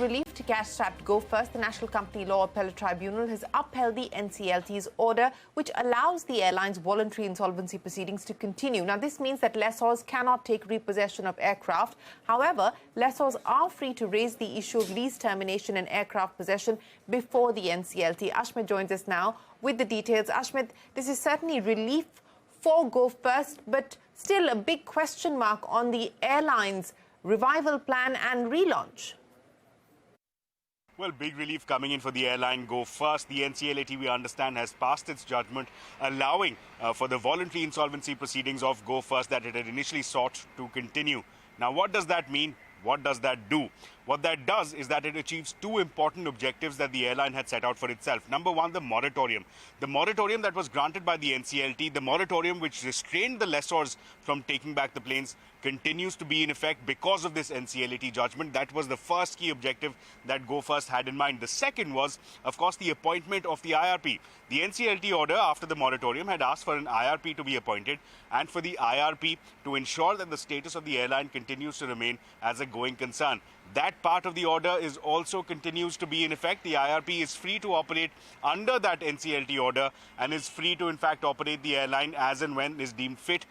relief to cash-strapped Go First, the National Company Law Appellate Tribunal has upheld the NCLT's order, which allows the airline's voluntary insolvency proceedings to continue. Now, this means that lessors cannot take repossession of aircraft. However, lessors are free to raise the issue of lease termination and aircraft possession before the NCLT. Ashmit joins us now with the details. Ashmit, this is certainly relief for Go First, but still a big question mark on the airline's revival plan and relaunch. Well, big relief coming in for the airline Go First. The NCLAT, we understand, has passed its judgment allowing for the voluntary insolvency proceedings of Go First that it had initially sought to continue. Now, what does that mean? What does that do? What that does is that it achieves two important objectives that the airline had set out for itself. Number one, the moratorium. The moratorium that was granted by the NCLT, the moratorium which restrained the lessors from taking back the planes, continues to be in effect because of this NCLAT judgment. That was the first key objective that Go First had in mind. The second was, of course, the appointment of the IRP. The NCLT order after the moratorium had asked for an IRP to be appointed and for the IRP to ensure that the status of the airline continues to remain as a going concern. That part of the order is also continues to be in effect. The IRP is free to operate under that NCLT order and is free to, in fact, operate the airline as and when is deemed fit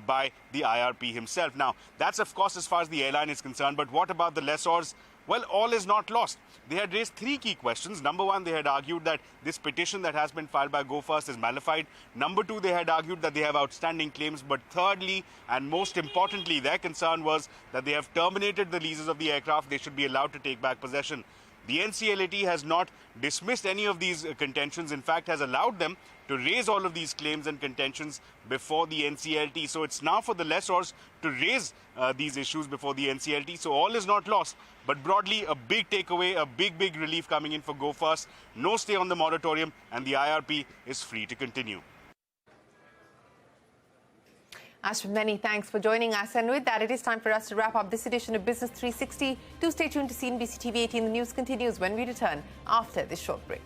by the IRP himself. Now, that's, of course, as far as the airline is concerned. But what about the lessors? Well, all is not lost. They had raised three key questions. Number one, they had argued that this petition that has been filed by Go First is malified. Number two, they had argued that they have outstanding claims. But thirdly, and most importantly, their concern was that they have terminated the leases of the aircraft. They should be allowed to take back possession. The NCLAT has not dismissed any of these contentions. In fact, has allowed them to raise all of these claims and contentions before the NCLT. So it's now for the lessors to raise these issues before the NCLT. So all is not lost. But broadly, a big takeaway, a big relief coming in for Go First. No stay on the moratorium, and the IRP is free to continue. Ashwin, many thanks for joining us. And with that, it is time for us to wrap up this edition of Business 360. Do stay tuned to CNBC-TV18. The news continues when we return after this short break.